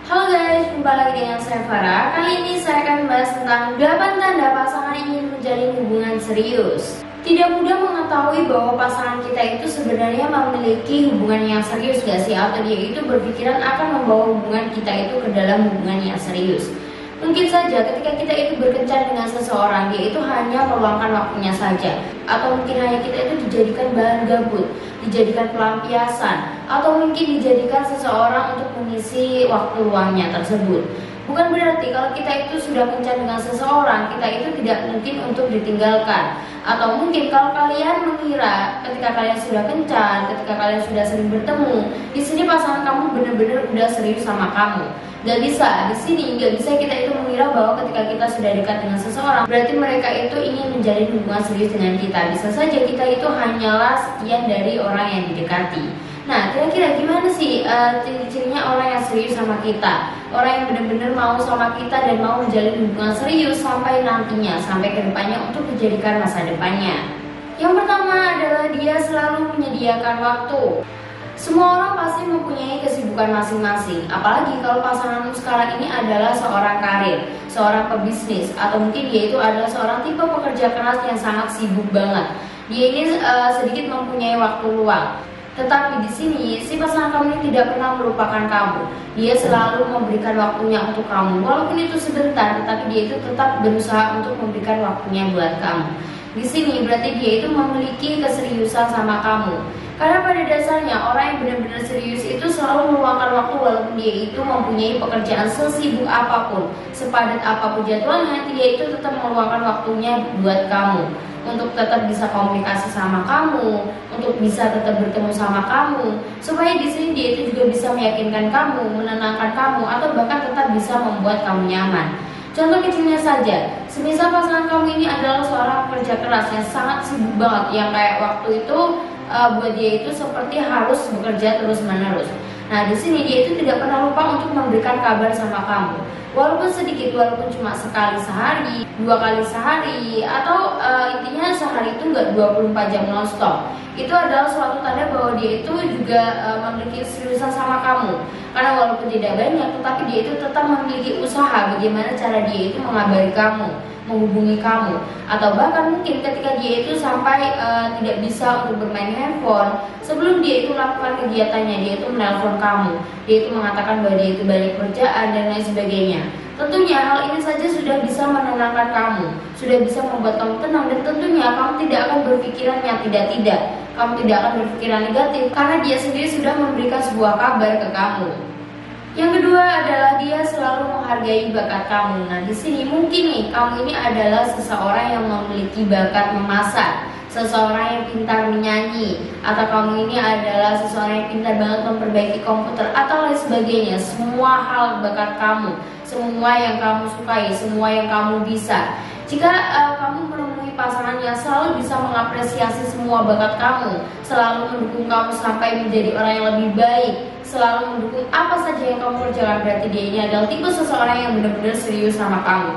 Halo guys, jumpa lagi dengan saya Farah. Kali ini saya akan membahas tentang 8 tanda pasangan ingin menjalin hubungan serius. Tidak mudah mengetahui bahwa pasangan kita itu sebenarnya memiliki hubungan yang serius gak sih, atau dia itu berpikiran akan membawa hubungan kita itu ke dalam hubungan yang serius. Mungkin saja ketika kita itu berkencan dengan seseorang, dia itu hanya meluangkan waktunya saja, atau mungkin hanya kita itu dijadikan bahan gabut, dijadikan pelampiasan, atau mungkin dijadikan seseorang untuk mengisi waktu luangnya tersebut. Bukan berarti kalau kita itu sudah kencan dengan seseorang, kita itu tidak mungkin untuk ditinggalkan. Atau mungkin kalau kalian mengira ketika kalian sudah kencan, ketika kalian sudah sering bertemu, di sini pasangan kamu benar-benar udah serius sama kamu. Gak bisa, di sini gak bisa kita itu mengira bahwa ketika kita sudah dekat dengan seseorang, berarti mereka itu ingin menjalin hubungan serius dengan kita. Bisa saja kita itu hanyalah sekian dari orang yang didekati. Nah, kira-kira gimana sih ciri-cirinya orang yang serius sama kita? Orang yang benar-benar mau sama kita dan mau menjalin hubungan serius sampai nantinya, sampai ke depannya untuk dijadikan masa depannya. Yang pertama adalah dia selalu menyediakan waktu. Semua orang pasti mempunyai kesibukan masing-masing, apalagi kalau pasanganmu sekarang ini adalah seorang karir, seorang pebisnis, atau mungkin dia itu adalah seorang tipe pekerja keras yang sangat sibuk banget. Dia ini sedikit mempunyai waktu luang. Tetapi di sini si pasangan kamu ini tidak pernah melupakan kamu. Dia selalu memberikan waktunya untuk kamu, walaupun itu sebentar, tetapi dia itu tetap berusaha untuk memberikan waktunya buat kamu. Di sini berarti dia itu memiliki keseriusan sama kamu. Karena pada dasarnya orang yang benar-benar serius itu selalu meluangkan waktu walaupun dia itu mempunyai pekerjaan sesibuk apapun, sepadat apapun jadwalnya, dia itu tetap meluangkan waktunya buat kamu, untuk tetap bisa komunikasi sama kamu, untuk bisa tetap bertemu sama kamu, supaya di sini dia itu juga bisa meyakinkan kamu, menenangkan kamu, atau bahkan tetap bisa membuat kamu nyaman. Contoh kecilnya saja, semisal pasangan kamu ini adalah seorang pekerja keras yang sangat sibuk banget, yang kayak waktu itu buat dia itu seperti harus bekerja terus-menerus. Nah, di sini dia itu tidak pernah lupa untuk memberikan kabar sama kamu. Walaupun sedikit, walaupun cuma sekali sehari, 2 kali sehari, atau intinya sehari itu nggak 24 jam nonstop. Itu adalah suatu tanda bahwa dia itu juga memiliki keseriusan sama kamu. Karena walaupun tidak banyak, tetapi dia itu tetap memiliki usaha bagaimana cara dia itu mengabari kamu, menghubungi kamu, atau bahkan mungkin ketika dia itu sampai tidak bisa untuk bermain handphone, sebelum dia itu melakukan kegiatannya, dia itu menelpon kamu, dia itu mengatakan bahwa dia itu banyak kerjaan dan lain sebagainya. Tentunya hal ini saja sudah bisa menenangkan kamu, sudah bisa membuat kamu tenang, dan tentunya kamu tidak akan berpikiran yang tidak-tidak, kamu tidak akan berpikiran negatif karena dia sendiri sudah memberikan sebuah kabar ke kamu. Yang kedua adalah dia selalu menghargai bakat kamu. Nah, di sini mungkin nih kamu ini adalah seseorang yang memiliki bakat memasak, seseorang yang pintar menyanyi, atau kamu ini adalah seseorang yang pintar banget memperbaiki komputer atau lain sebagainya. Semua hal bakat kamu, semua yang kamu sukai, semua yang kamu bisa. Jika kamu menemui pasangan yang selalu bisa mengapresiasi semua bakat kamu, selalu mendukung kamu sampai menjadi orang yang lebih baik, selalu mendukung apa saja yang kamu kerjakan, berarti dia ini adalah tipe seseorang yang benar-benar serius sama kamu.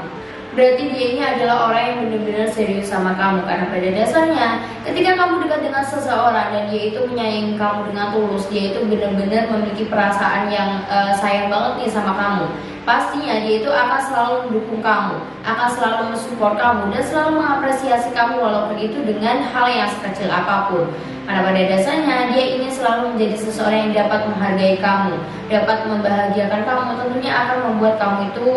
Berarti dia ini adalah orang yang benar-benar serius sama kamu. Karena pada dasarnya ketika kamu dekat dengan seseorang dan dia itu menyayangi kamu dengan tulus, dia itu benar-benar memiliki perasaan yang sayang banget nih sama kamu, pastinya dia itu akan selalu mendukung kamu, akan selalu mensupport kamu, dan selalu mengapresiasi kamu walaupun itu dengan hal yang sekecil apapun. Karena pada dasarnya dia ingin selalu menjadi seseorang yang dapat menghargai kamu, dapat membahagiakan kamu, tentunya akan membuat kamu itu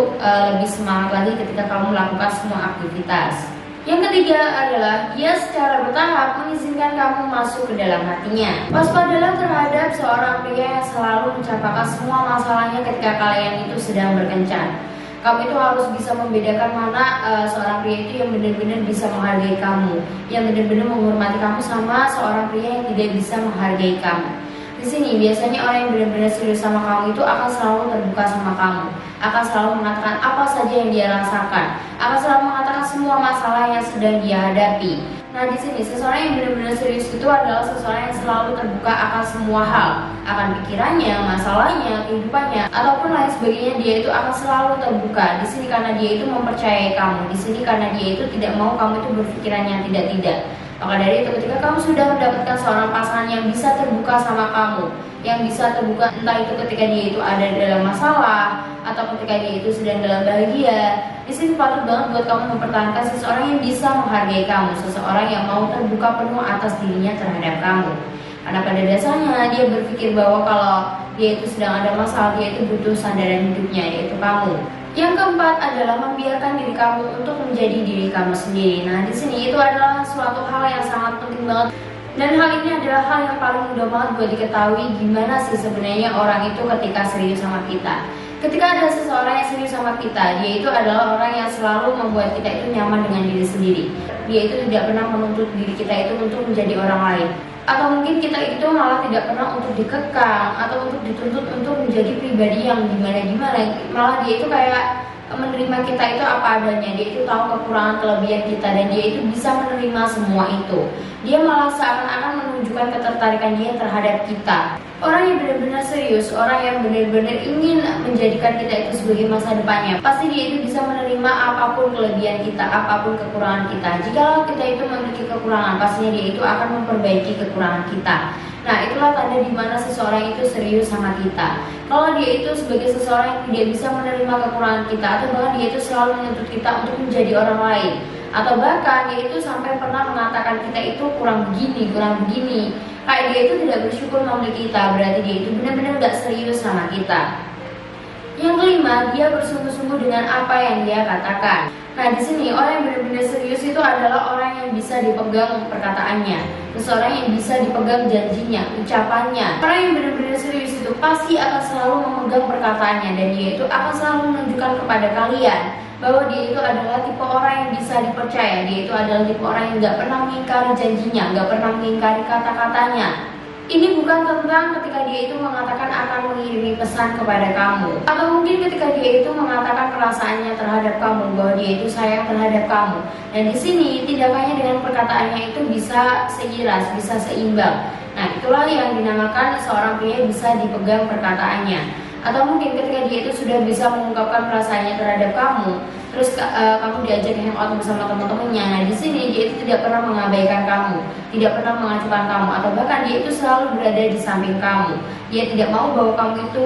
lebih semangat lagi ketika kamu melakukan semua aktivitas. Yang ketiga adalah dia secara bertahap mengizinkan kamu masuk ke dalam hatinya. Waspadalah terhadap seorang pria yang selalu mencapai semua masalahnya ketika kalian itu sedang berkencan. Kamu itu harus bisa membedakan mana seorang pria itu yang benar-benar bisa menghargai kamu, yang benar-benar menghormati kamu, sama seorang pria yang tidak bisa menghargai kamu. Di sini biasanya orang yang benar-benar serius sama kamu itu akan selalu terbuka sama kamu, akan selalu mengatakan apa saja yang dia rasakan, akan selalu mengatakan semua masalah yang sedang dia hadapi. Nah, di sini seseorang yang benar-benar serius itu adalah seseorang yang selalu terbuka akan semua hal, akan pikirannya, masalahnya, kehidupannya, ataupun lain sebagainya. Dia itu akan selalu terbuka. Di sini karena dia itu mempercayai kamu, di sini karena dia itu tidak mau kamu itu berpikiran yang tidak-tidak. Maka dari itu ketika kamu sudah mendapatkan seorang pasangan yang bisa terbuka sama kamu, yang bisa terbuka entah itu ketika dia itu ada dalam masalah atau ketika dia itu sedang dalam bahagia, di sini patut banget buat kamu mempertahankan seseorang yang bisa menghargai kamu, seseorang yang mau terbuka penuh atas dirinya terhadap kamu. Karena pada dasarnya dia berpikir bahwa kalau dia itu sedang ada masalah, dia itu butuh sandaran hidupnya, yaitu kamu. Yang keempat adalah membiarkan diri kamu untuk menjadi diri kamu sendiri. Nah, di sini itu adalah suatu hal yang sangat penting banget. Dan hal ini adalah hal yang paling mudah banget buat diketahui gimana sih sebenarnya orang itu ketika serius sama kita. Ketika ada seseorang yang serius sama kita, dia itu adalah orang yang selalu membuat kita itu nyaman dengan diri sendiri. Dia itu tidak pernah menuntut diri kita itu untuk menjadi orang lain. Atau mungkin kita itu malah tidak pernah untuk dikekang atau untuk dituntut untuk menjadi pribadi yang gimana-gimana. Malah dia itu kayak menerima kita itu apa adanya. Dia itu tahu kekurangan kelebihan kita dan dia itu bisa menerima semua itu. Dia malah seakan-akan menunjukkan ketertarikan dia terhadap kita. Orang yang benar-benar serius, orang yang benar-benar ingin menjadikan kita itu sebagai masa depannya, pasti dia itu bisa menerima apapun kelebihan kita, apapun kekurangan kita. Jika kita itu memiliki kekurangan, pastinya dia itu akan memperbaiki kekurangan kita. Nah, itulah tanda di mana seseorang itu serius sama kita. Kalau dia itu sebagai seseorang yang tidak bisa menerima kekurangan kita, atau bahkan dia itu selalu menuntut kita untuk menjadi orang lain, atau bahkan dia itu sampai pernah mengatakan kita itu kurang begini, kayak dia itu tidak bersyukur memiliki kita, berarti dia itu benar-benar gak serius sama kita. Yang kelima, dia bersungguh-sungguh dengan apa yang dia katakan. Nah, di sini orang yang benar-benar serius itu adalah orang yang bisa dipegang perkataannya, seseorang yang bisa dipegang janjinya, ucapannya. Orang yang benar-benar serius itu pasti akan selalu memegang perkataannya, dan dia itu akan selalu menunjukkan kepada kalian bahwa dia itu adalah tipe orang yang bisa dipercaya. Dia itu adalah tipe orang yang gak pernah mengingkari janjinya, gak pernah mengingkari kata-katanya. Ini bukan tentang ketika dia itu mengatakan akan mengirimi pesan kepada kamu, atau mungkin ketika dia itu mengatakan perasaannya terhadap kamu, bahwa dia itu sayang terhadap kamu. Dan di sini tindakannya dengan perkataannya itu bisa seiras, bisa seimbang. Nah, itulah yang dinamakan seorang pria bisa dipegang perkataannya. Atau mungkin ketika dia itu sudah bisa mengungkapkan perasaannya terhadap kamu, terus kamu diajak hangout bersama teman-temannya. Nah, di sini dia itu tidak pernah mengabaikan kamu, tidak pernah mengacukan kamu, atau bahkan dia itu selalu berada di samping kamu. Dia tidak mau bahwa kamu itu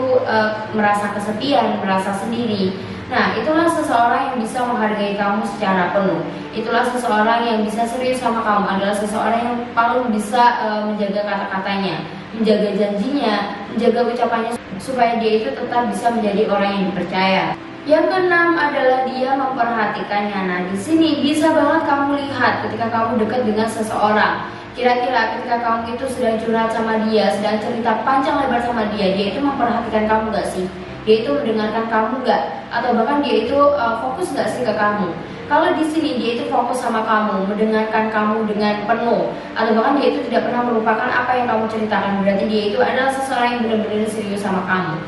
merasa kesepian, merasa sendiri. Nah, itulah seseorang yang bisa menghargai kamu secara penuh. Itulah seseorang yang bisa serius sama kamu, adalah seseorang yang paling bisa menjaga kata-katanya, menjaga janjinya, menjaga ucapannya, supaya dia itu tetap bisa menjadi orang yang dipercaya. Yang keenam adalah dia memperhatikannya. Nah, di sini bisa banget kamu lihat ketika kamu dekat dengan seseorang. Kira-kira ketika kamu itu sedang curhat sama dia, sedang cerita panjang lebar sama dia itu memperhatikan kamu gak sih? Dia itu mendengarkan kamu gak? Atau bahkan dia itu fokus gak sih ke kamu? Kalau di sini dia itu fokus sama kamu, mendengarkan kamu dengan penuh, atau bahkan dia itu tidak pernah melupakan apa yang kamu ceritakan, berarti dia itu adalah seseorang yang benar-benar serius sama kamu.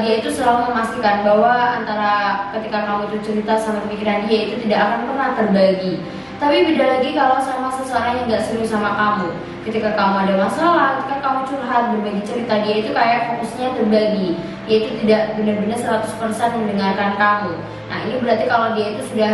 Dia itu selalu memastikan bahwa antara ketika kamu itu cerita sama pemikiran dia itu tidak akan pernah terbagi. Tapi beda lagi kalau sama seseorang yang gak serius sama kamu. Ketika kamu ada masalah, ketika kamu curhat, berbagi cerita, dia itu kayak fokusnya terbagi. Dia itu tidak benar-benar 100% mendengarkan kamu. Nah, ini berarti kalau dia itu sudah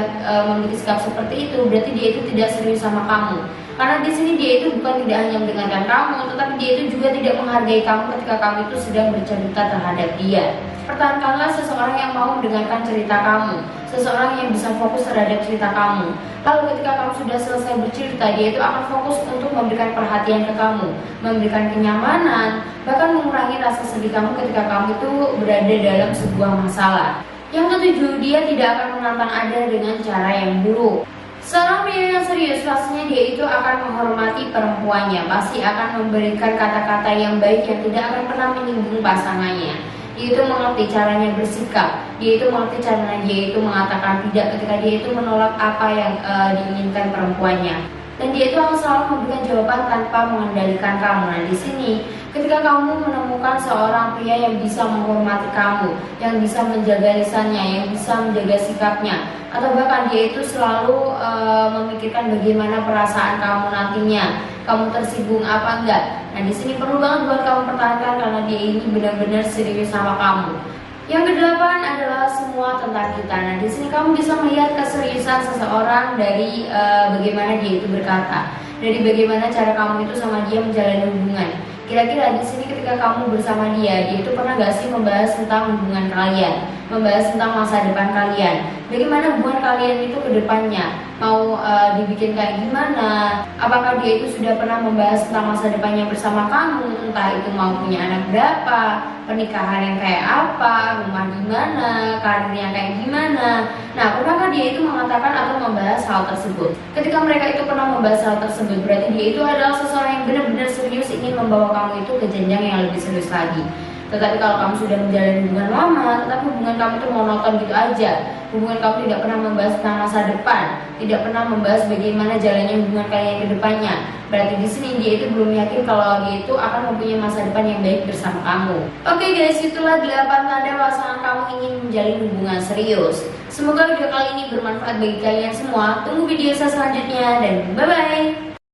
memiliki sikap seperti itu, berarti dia itu tidak serius sama kamu. Karena di sini dia itu bukan tidak hanya mendengarkan kamu, tetapi dia itu juga tidak menghargai kamu ketika kamu itu sedang bercerita terhadap dia. Pertahankanlah seseorang yang mau mendengarkan cerita kamu, seseorang yang bisa fokus terhadap cerita kamu. Lalu ketika kamu sudah selesai bercerita, dia itu akan fokus untuk memberikan perhatian ke kamu, memberikan kenyamanan, bahkan mengurangi rasa sedih kamu ketika kamu itu berada dalam sebuah masalah. Yang ketujuh, dia tidak akan menantang Anda dengan cara yang buruk. Seorang pria yang serius pastinya dia itu akan menghormati perempuannya, pasti akan memberikan kata-kata yang baik yang tidak akan pernah menyinggung pasangannya. Dia itu mengerti caranya bersikap, dia itu mengerti caranya dia itu mengatakan tidak ketika dia itu menolak apa yang diinginkan perempuannya. Dan dia itu akan selalu memberikan jawaban tanpa mengendalikan kamu. Nah, di sini ketika kamu menemukan seorang pria yang bisa menghormati kamu, yang bisa menjaga lisannya, yang bisa menjaga sikapnya, atau bahkan dia itu selalu memikirkan bagaimana perasaan kamu nantinya, kamu tersinggung apa enggak. Nah, di sini perlu banget buat kamu pertahankan karena dia ini benar-benar serius sama kamu. Yang kedelapan adalah semua tentang kita. Nah, di sini kamu bisa melihat keseriusan seseorang dari bagaimana dia itu berkata. dari bagaimana cara kamu itu sama dia menjalani hubungan. Kira-kira di sini ketika kamu bersama dia itu pernah gak sih membahas tentang hubungan kalian, membahas tentang masa depan kalian, bagaimana hubungan kalian itu ke depannya, mau dibikin kayak gimana, apakah dia itu sudah pernah membahas tentang masa depannya bersama kamu, entah itu mau punya anak berapa, pernikahan yang kayak apa, rumah di mana, karirnya kayak gimana. Nah, pernahkah dia itu mengatakan atau membahas hal tersebut? Ketika mereka itu pernah membahas hal tersebut, berarti dia itu adalah seseorang yang benar-benar serius ingin membawa kamu itu ke jenjang yang lebih serius lagi. Tetapi kalau kamu sudah menjalani hubungan lama, tetapi hubungan kamu itu monoton gitu aja, hubungan kamu tidak pernah membahas tentang masa depan, tidak pernah membahas bagaimana jalannya hubungan kalian ke depannya, berarti di sini dia itu belum yakin kalau dia itu akan mempunyai masa depan yang baik bersama kamu. Oke guys, itulah 8 tanda pasangan kamu ingin menjalin hubungan serius. Semoga video kali ini bermanfaat bagi kalian semua. Tunggu video saya selanjutnya dan bye-bye.